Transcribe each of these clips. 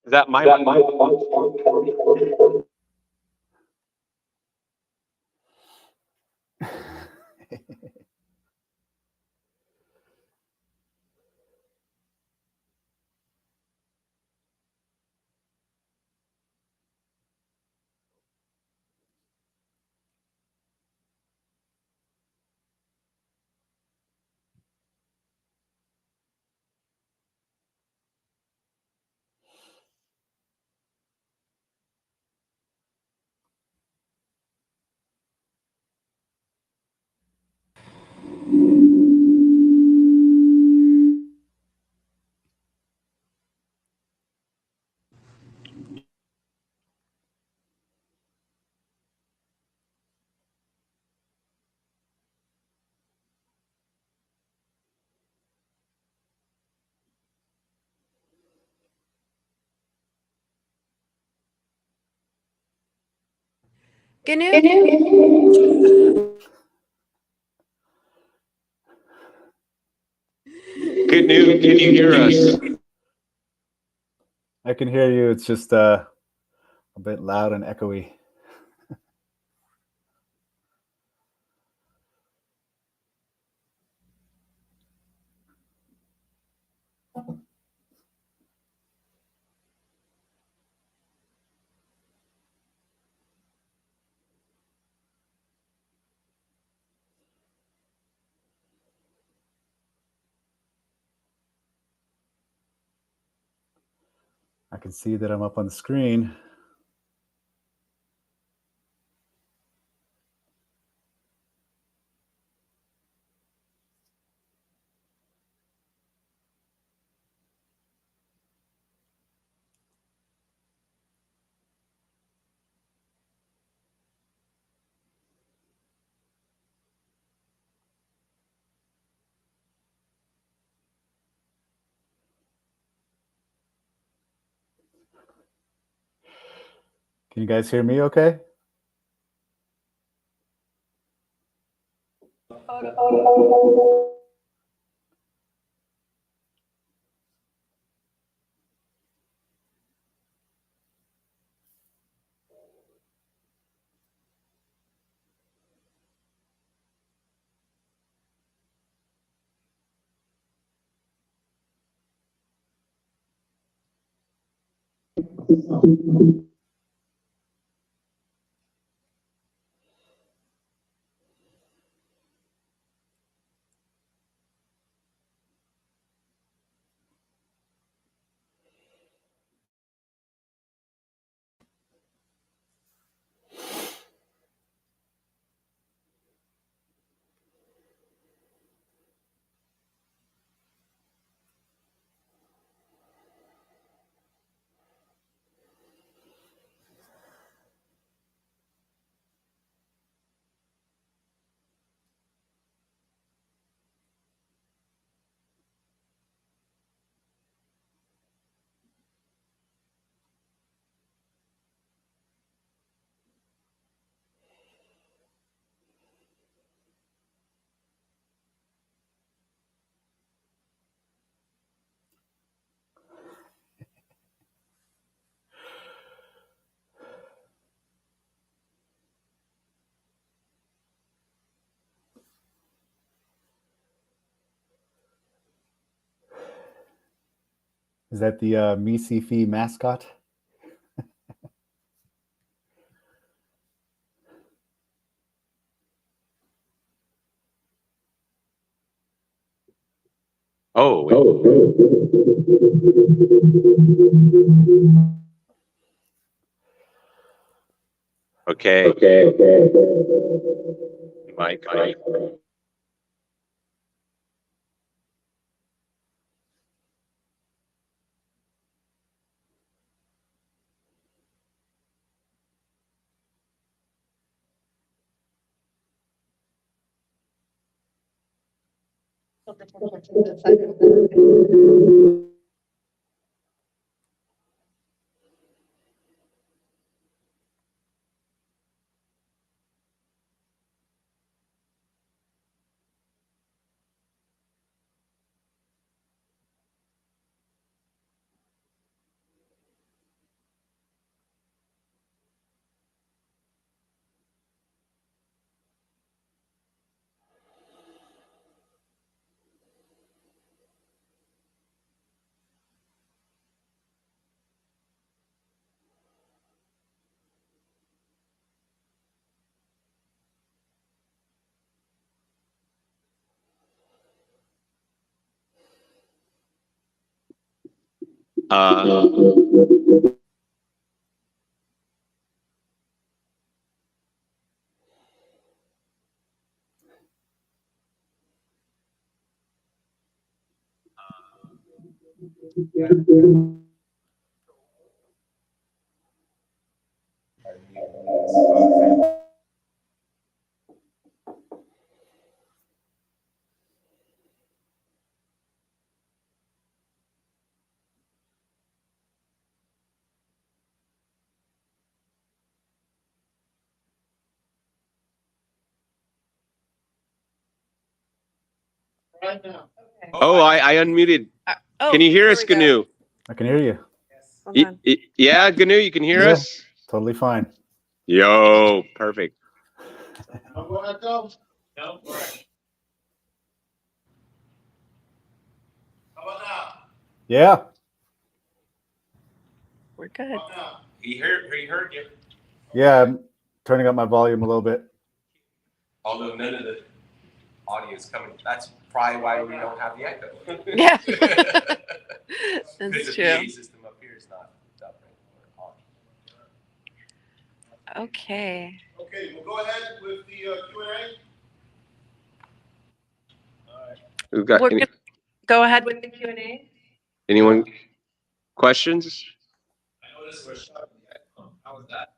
Is that my Good news? Can you hear us? I can hear you. It's just a bit loud and echoey. I can see that I'm up on the screen. Can you guys hear me okay? Is that the MiSciFi mascot? Oh, okay. Mike. Oh, I unmuted. Can you hear us, GNU? I can hear you. Hold on. Yeah, GNU, you can hear Yeah. us? Totally fine. Yo, perfect. Yeah. We're good. He heard you. Yeah. I'm turning up my volume a little bit. Although none of the audio is coming. That's probably why we don't have the echo. Yeah. Because That's the true. PA system up here is not up right. Okay. Okay, we'll go ahead with the Q&A. We've got We're gonna go ahead with the Q&A. anyone questions? I noticed we're shut. How was that?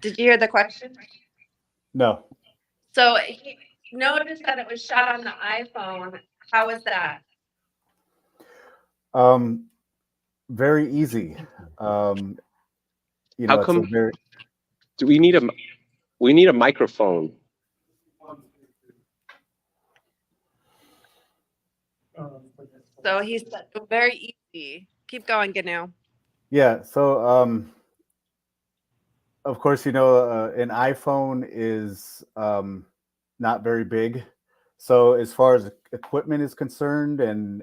Did you hear the question? No. So he noticed that it was shot on the iPhone. How was that? Very easy. How It's come- a very. Do we need a microphone? So he said very easy. Keep going, GNU. Yeah. So, of course, an iPhone is not very big. So as far as equipment is concerned, and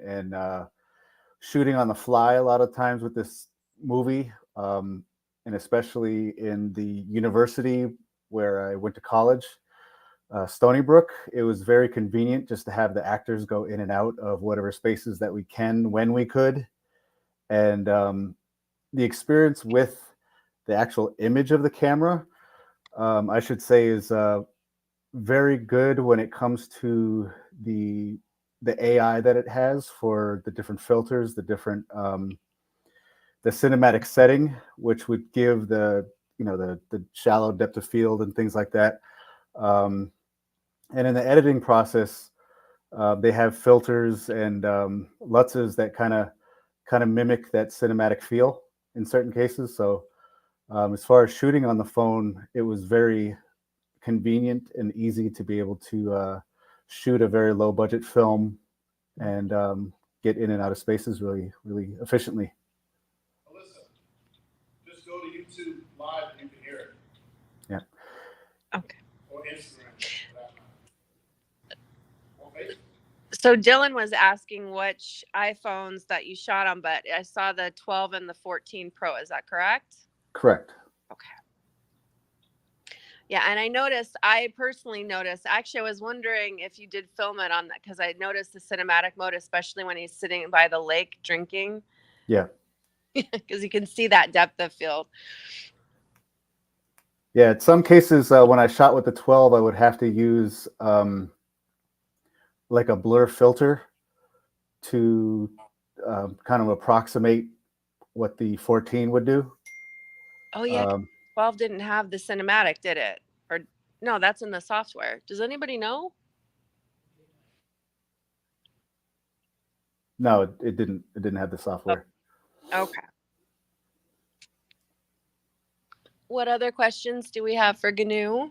shooting on the fly, a lot of times with this movie, and especially in the university where I went to college, Stony Brook, it was very convenient just to have the actors go in and out of whatever spaces that we can when we could. And the experience with the actual image of the camera, I should say, is very good when it comes to the AI that it has for the different filters, the different the cinematic setting, which would give the shallow depth of field and things like that. And in the editing process, they have filters and LUTs that kind of mimic that cinematic feel in certain cases. So as far as shooting on the phone, it was very convenient and easy to be able to shoot a very low budget film and get in and out of spaces really, really efficiently. Alyssa, just go to YouTube Live and you can hear it. Yeah. Okay. Or Instagram. For that matter. Okay. So Dylan was asking which iPhones that you shot on, but I saw the 12 and the 14 Pro. Is that correct? Correct. Okay. Yeah, and I personally noticed, actually, I was wondering if you did film it on that, because I noticed the cinematic mode, especially when he's sitting by the lake drinking. Yeah. Because you can see that depth of field. Yeah, in some cases, when I shot with the 12, I would have to use like a blur filter to kind of approximate what the 14 would do. Oh, yeah. 12 didn't have the cinematic, did it? Or no, that's in the software. Does anybody know? No, it didn't. It didn't have the software. Okay. What other questions do we have for GNU?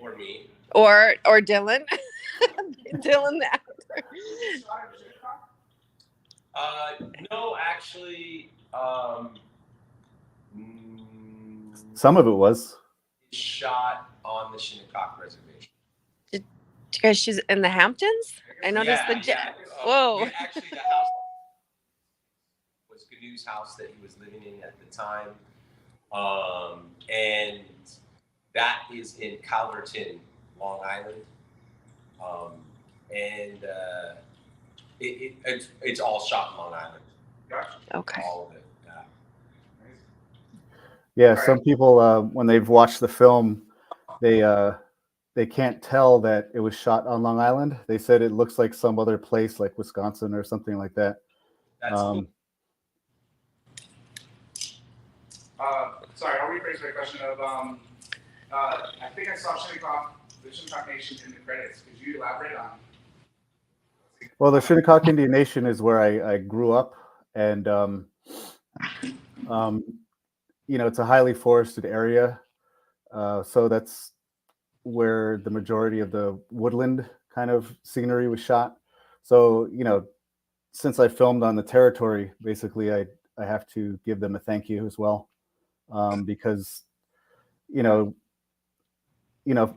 Or me. Or Dylan? Dylan the actor. No, actually, Some of it was. shot on the Shinnecock Reservation. Did you guys choose in the Hamptons? I noticed Whoa. Actually, the house was GNU's house that he was living in at the time. And that is in Calverton, Long Island. And it's all shot in Long Island. Gotcha. Okay. all of it. Yeah. Amazing. Yeah, Right. some people when they've watched the film, they can't tell that it was shot on Long Island. They said it looks like some other place, like Wisconsin or something like that. That's cool. Sorry, I'll rephrase my question of, I think I saw the Shinnecock Nation in the credits. Could you elaborate on? Well, the Shinnecock Indian Nation is where I grew up, and it's a highly forested area, so that's where the majority of the woodland kind of scenery was shot. So, since I filmed on the territory, basically I have to give them a thank you as well, because you know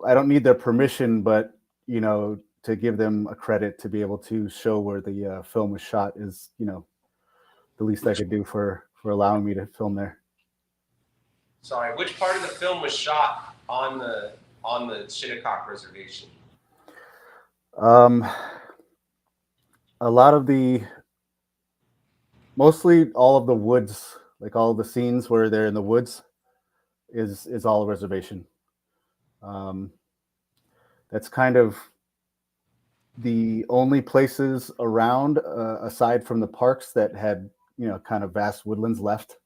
I don't need their permission, but to give them a credit to be able to show where the film was shot is the least I could do for allowing me to film there. Sorry, which part of the film was shot on the Shinnecock Reservation? A lot of mostly all of the woods, like all of the scenes where they're in the woods, is all a reservation. That's kind of the only places around, aside from the parks, that had kind of vast woodlands left.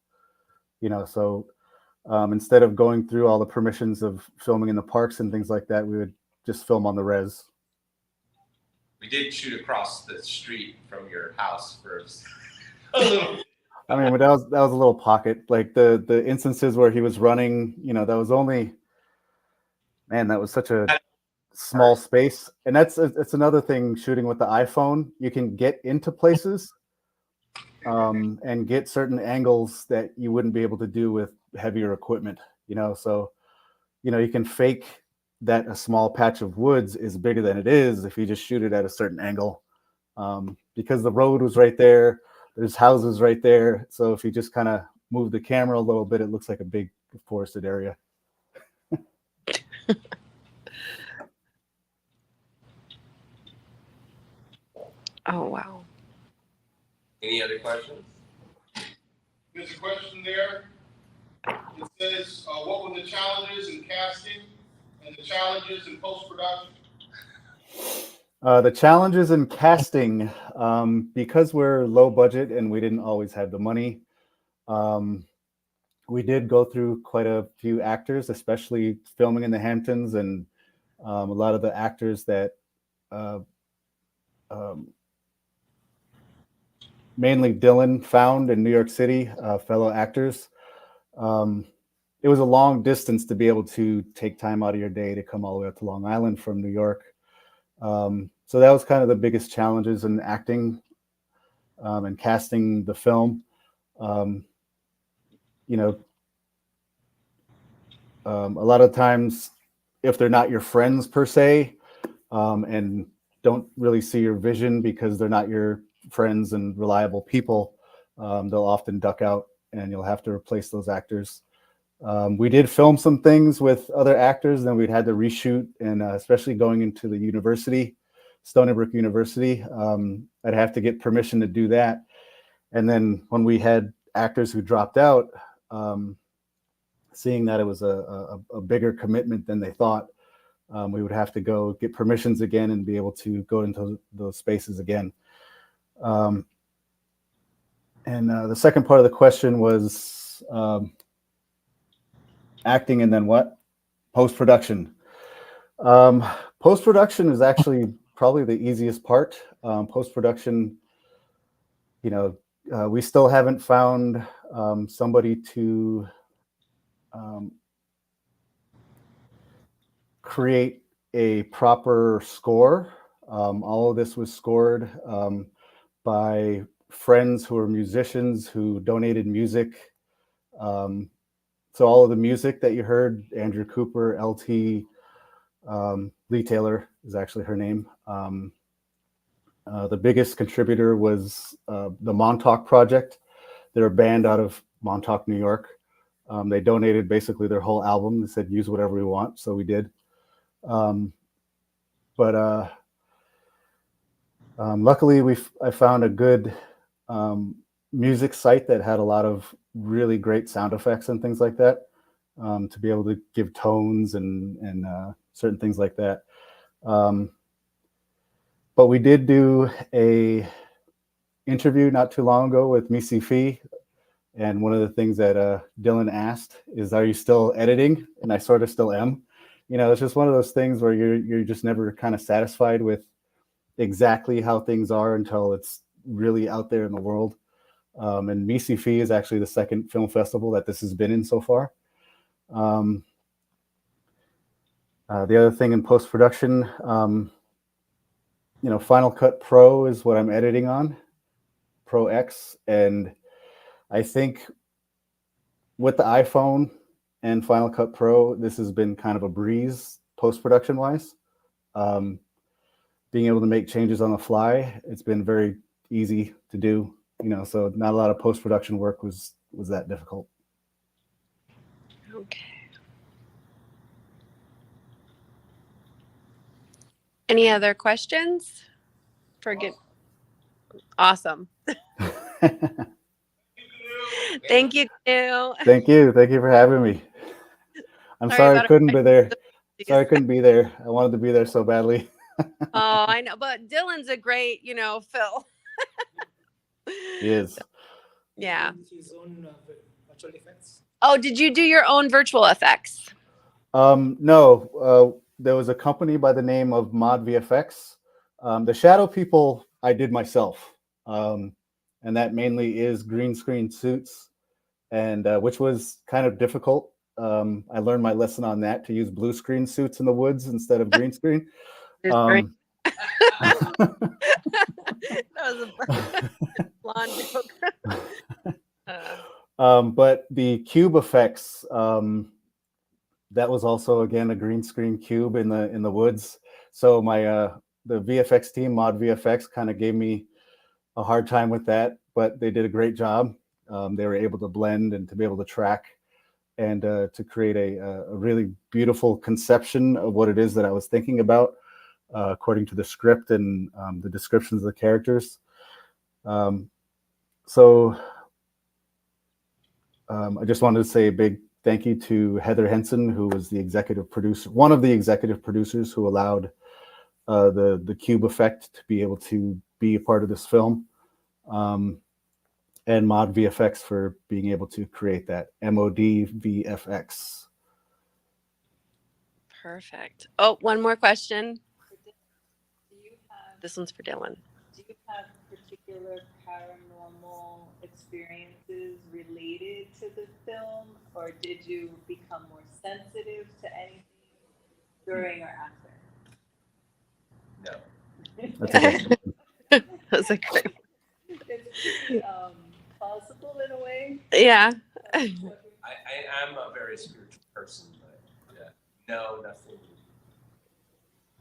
So instead of going through all the permissions of filming in the parks and things like that, we would just film on the res. We did shoot across the street from your house for a little. I mean, but that was a little pocket. Like the instances where he was running, that was only, man, that was such a small space. And it's another thing shooting with the iPhone. You can get into places and get certain angles that you wouldn't be able to do with heavier equipment. So you can fake that a small patch of woods is bigger than it is if you just shoot it at a certain angle, because the road was right there. There's houses right there. So if you just kind of move the camera a little bit, it looks like a big forested area. Oh, wow. Any other questions? There's a question there. It says, what were the challenges in casting and the challenges in post-production? The challenges in casting, because we're low budget and we didn't always have the money, we did go through quite a few actors, especially filming in the Hamptons, and a lot of the actors that mainly Dylan found in New York City, fellow actors. It was a long distance to be able to take time out of your day to come all the way up to Long Island from New York. So that was kind of the biggest challenges in acting and casting the film. A lot of times, if they're not your friends per se, and don't really see your vision because they're not your friends and reliable people, they'll often duck out and you'll have to replace those actors. We did film some things with other actors, then we'd had to reshoot, and especially going into the university, Stony Brook University, I'd have to get permission to do that. And then when we had actors who dropped out, seeing that it was a bigger commitment than they thought, we would have to go get permissions again and be able to go into those spaces again. And the second part of the question was acting and then what? Post-production. Post-production is actually probably the easiest part. Post-production, we still haven't found somebody to create a proper score. All of this was scored by friends who are musicians who donated music. So all of the music that you heard, Andrew Cooper, LT, Lee Taylor is actually her name. The biggest contributor was the Montauk Project. They're a band out of Montauk, New York. They donated basically their whole album. They said, use whatever we want. So we did. Luckily, I found a good music site that had a lot of really great sound effects and things like that, to be able to give tones and certain things like that. But we did do a interview not too long ago with MiSciFi, and one of the things that Dylan asked is, "Are you still editing?" And I sort of still am. You know, it's just one of those things where you're just never kind of satisfied with exactly how things are until it's really out there in the world. And MiSciFi is actually the second film festival that this has been in so far. The other thing in post-production, Final Cut Pro is what I'm editing on, Pro X. And I think with the iPhone and Final Cut Pro, this has been kind of a breeze post-production wise. Being able to make changes on the fly, it's been very easy to do, so not a lot of post-production work was that difficult. Okay. Any other questions? Awesome. Thank you, Canoe. Thank you for having me. I'm sorry I couldn't be there. Sorry I couldn't be there. I wanted to be there so badly. Oh, I know, but Dylan's a great, Phil. He is. Yeah. His own virtual effects. Oh, did you do your own virtual effects? No. There was a company by the name of Mod VFX. The shadow people I did myself, and that mainly is green screen suits, and which was kind of difficult. I learned my lesson on that, to use blue screen suits in the woods instead of green screen. That was a blonde joke. But the cube effects, that was also, again, a green screen cube in the woods. So the VFX team, Mod VFX, kind of gave me a hard time with that, but they did a great job. They were able to blend and to be able to track and to create a really beautiful conception of what it is that I was thinking about, according to the script and the descriptions of the characters. So I just wanted to say a big thank you to Heather Henson, who was the executive producer, one of the executive producers who allowed the cube effect to be able to be a part of this film, and Mod VFX for being able to create that, MOD VFX. Perfect. Oh, one more question. This one's for Dylan. Do you have particular paranormal experiences related to the film, or did you become more sensitive to anything during or after? No. That's a great. It's plausible in a way. Yeah. I'm a very spiritual person, but no,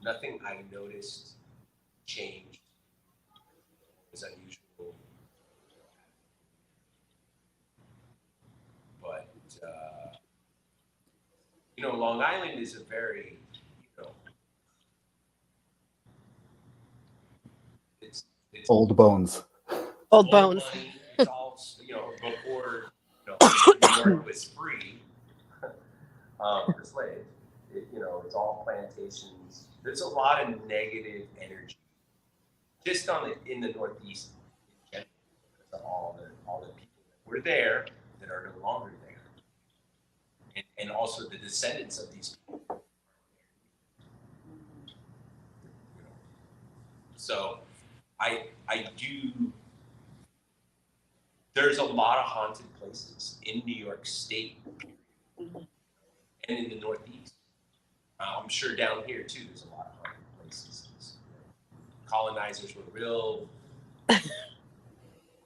nothing I noticed changed was unusual. But Long Island is a very, it's Old bones. Old bones. Money. It's all, before New York was free for slaves. It's all plantations. There's a lot of negative energy just in the Northeast in general. All the people that were there that are no longer there, and also the descendants of these people. So I do. There's a lot of haunted places in New York State and in the Northeast. I'm sure down here too, there's a lot of haunted places. Colonizers were real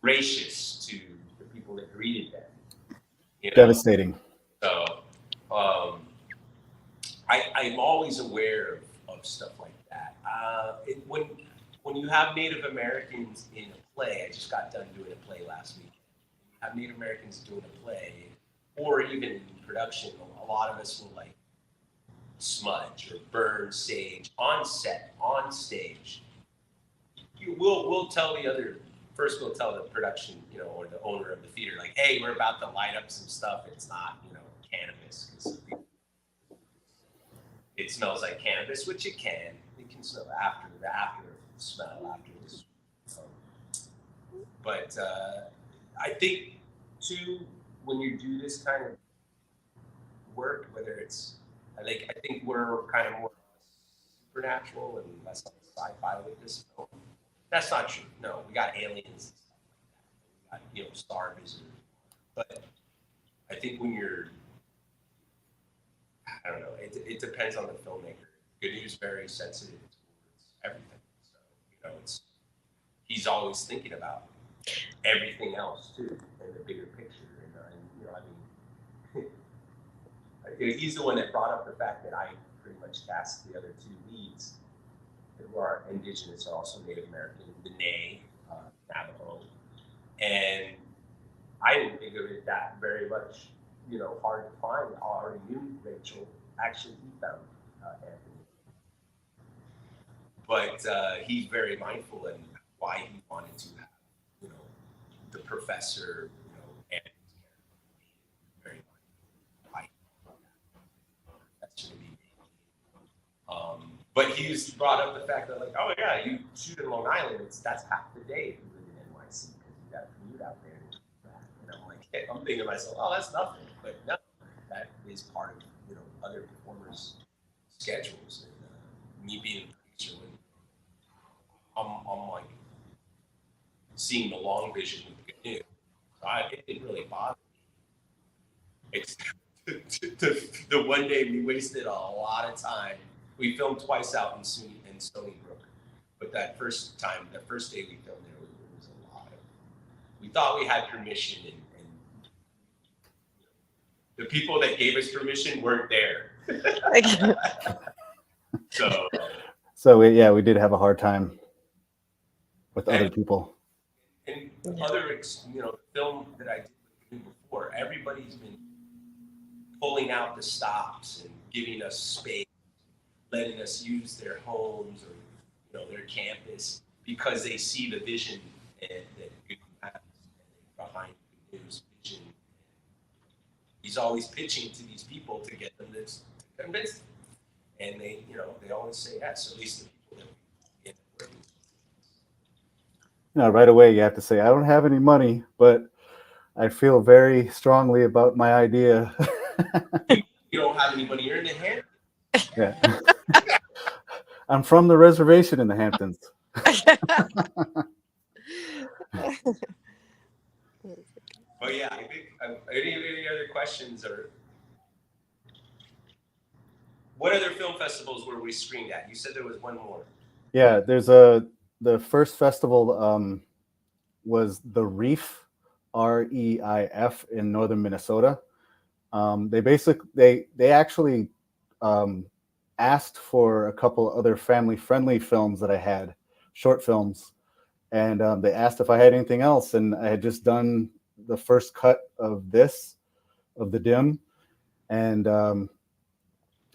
gracious to the people that greeted them. Devastating. So I'm always aware of stuff like that. When you have Native Americans in a play, I just got done doing a play last week. Have Native Americans doing a play, or even in production, a lot of us will smudge or burn sage on set, on stage. We'll tell the other first we'll tell the production, or the owner of the theater, like, hey, we're about to light up some stuff. It's not, cannabis. It smells like cannabis, which it can. It can smell after smell after this. But I think too, when you do this kind of work, whether it's, I think we're kind of more supernatural and less sci-fi with this film. That's not true. No, we got aliens and stuff like that. We got, star visitors. But I think when you're, I don't know, it depends on the filmmaker. Good News very sensitive towards everything. So, he's always thinking about everything else too, and the bigger picture. He's the one that brought up the fact that I pretty much cast the other two leads who are indigenous, are also Native American, the Dene, Navajo. And I didn't think of it that very much, hard to find. I already knew Rachel. Actually, he found Anthony. But he's very mindful in why he wanted to have, the professor, and very mindful why he wanted that to be. But he's brought up the fact that, like, oh yeah, you shoot in Long Island, that's half the day if you live in NYC because you got to commute out there and back. And I'm like, I'm thinking to myself, oh, that's nothing. But no, that is part of other performers' schedules. And me being a producer, I'm like seeing the long vision with the Good News. So it didn't really bother me. Except the one day we wasted a lot of time. We filmed twice out in Stony Brook, but the first day we filmed there, it was a lot of. We thought we had permission, and the people that gave us permission weren't there. We did have a hard time with other people. And other, film that I did with you before, everybody's been pulling out the stops and giving us space, letting us use their homes or their campus because they see the vision that Good has behind Good News vision. He's always pitching to these people to get them to convince them, and they always say yes. At least the people that we end up working with. Right away you have to say, I don't have any money, but I feel very strongly about my idea. You don't have any money. You're in the Hamptons. Yeah. I'm from the reservation in the Hamptons. But yeah, I think any other questions, or what other film festivals were we screened at? You said there was one more. Yeah, the first festival was the Reef, REIF, in northern Minnesota. They actually asked for a couple other family-friendly films that I had, short films, and they asked if I had anything else, and I had just done the first cut of the dim, and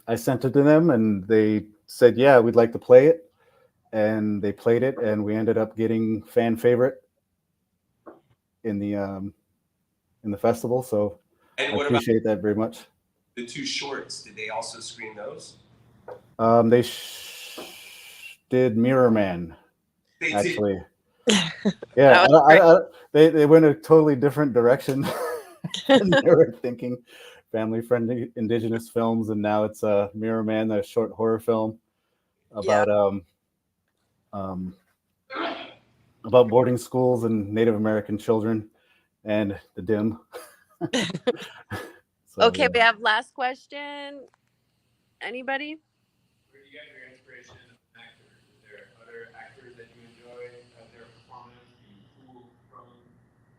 I sent it to them, and they said, yeah, we'd like to play it, and they played it, and we ended up getting fan favorite in the festival. So I appreciate that very much. The two shorts, did they also screen those? They did Mirror Man, actually. Yeah, they went a totally different direction than they were thinking. Family-friendly indigenous films, and now it's Mirror Man, a short horror film about about boarding schools and Native American children, and the dim. Okay, we have last question. Anybody? Where do you get your inspiration as an actor? Is there other actors that you enjoy their performance? Do you pull from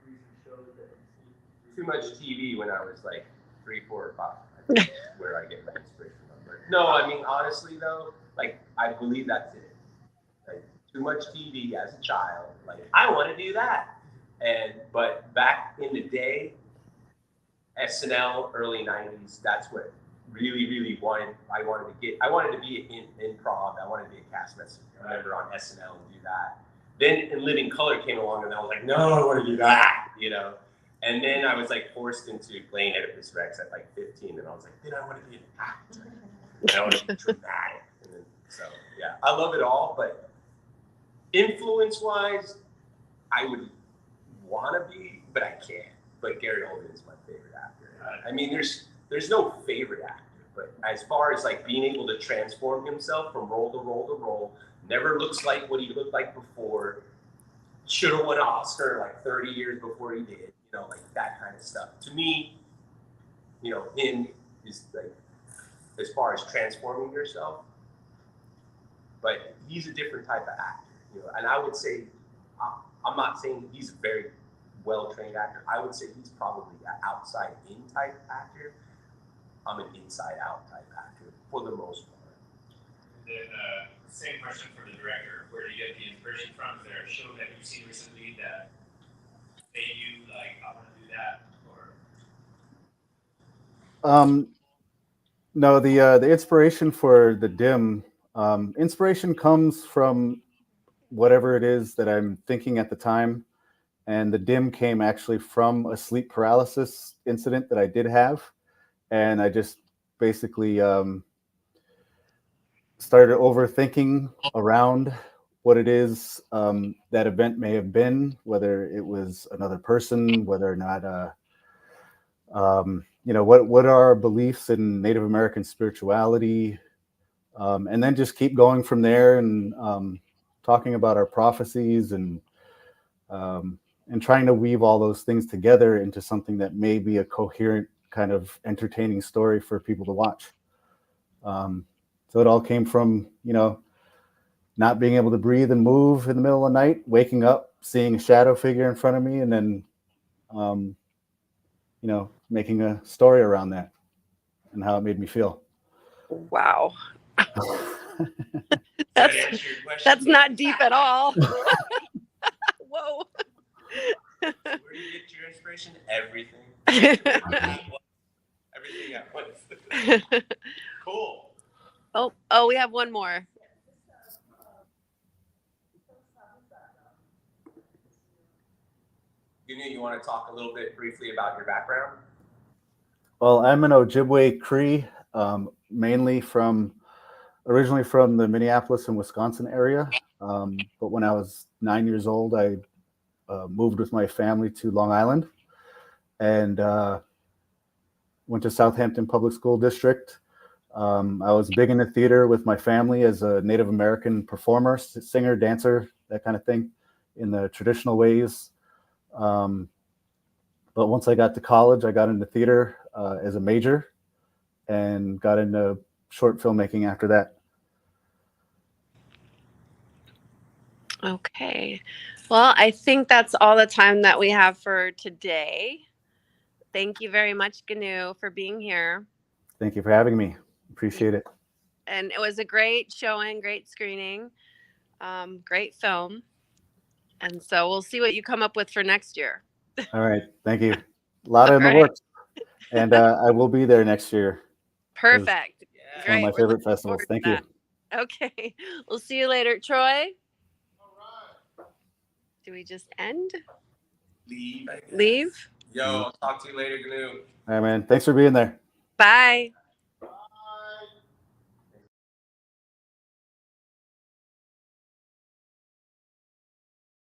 recent shows that you've seen? Too much TV when I was like 3, 4, or 5. I think that's where I get my inspiration from. No, I mean, honestly though, like, I believe that's it. Like, too much TV as a child. Like, I want to do that. But back in the day, SNL, early 90s, that's what really I wanted to be in improv. I wanted to be a cast messenger. I remember on SNL and do that. Then In Living Color came along, and I was like, no, I want to do that, you know. And then I was like forced into playing Oedipus Rex at like 15, and I was like, then I want to be an actor, and I want to be dramatic. And then, so yeah, I love it all, but influence-wise, I would want to be, but I can't. But Gary Oldman is my favorite actor. I mean, there's no favorite actor, but as far as like being able to transform himself from role to role to role, never looks like what he looked like before, should have won an Oscar like 30 years before he did, you know, like that kind of stuff. To me, you know, him is like, as far as transforming yourself, but he's a different type of actor, you know, and I would say, I'm not saying he's a very well-trained actor. I would say he's probably an outside-in type actor. I'm an inside-out type actor for the most part. And then same question for the director. Where do you get the inspiration from? Is there a show that you've seen recently that made you like, I want to do that? Or No, the inspiration for the dim, inspiration comes from whatever it is that I'm thinking at the time. And the dim came actually from a sleep paralysis incident that I did have. And I just basically started overthinking around what it is that event may have been, whether it was another person, whether or not, you know, what are our beliefs in Native American spirituality, and then just keep going from there and talking about our prophecies and trying to weave all those things together into something that may be a coherent kind of entertaining story for people to watch. So it all came from, you know, not being able to breathe and move in the middle of the night, waking up, seeing a shadow figure in front of me, and then, you know, making a story around that and how it made me feel. Wow. Does that answer your question? That's not deep at all. Whoa. Where do you get your inspiration? Everything. Everything at once. Cool. Oh, we have one more. You want to talk a little bit briefly about your background? Well, I'm an Ojibwe Cree, originally from the Minneapolis and Wisconsin area. But when I was 9 years old, I moved with my family to Long Island and went to Southampton Public School District. I was big into theater with my family as a Native American performer, singer, dancer, that kind of thing, in the traditional ways. But once I got to college, I got into theater as a major and got into short filmmaking after that. Okay. Well, I think that's all the time that we have for today. Thank you very much, GNU, for being here. Thank you for having me. Appreciate it. And it was a great showing, great screening, great film. And so we'll see what you come up with for next year. All right. Thank you. A lot in the works. And I will be there next year. Perfect. It's one of my favorite festivals. Thank you. Okay. We'll see you later. Troy? Do we just end? Leave. Leave? Yo, I'll talk to you later, GNU. All right, man. Thanks for being there. Bye.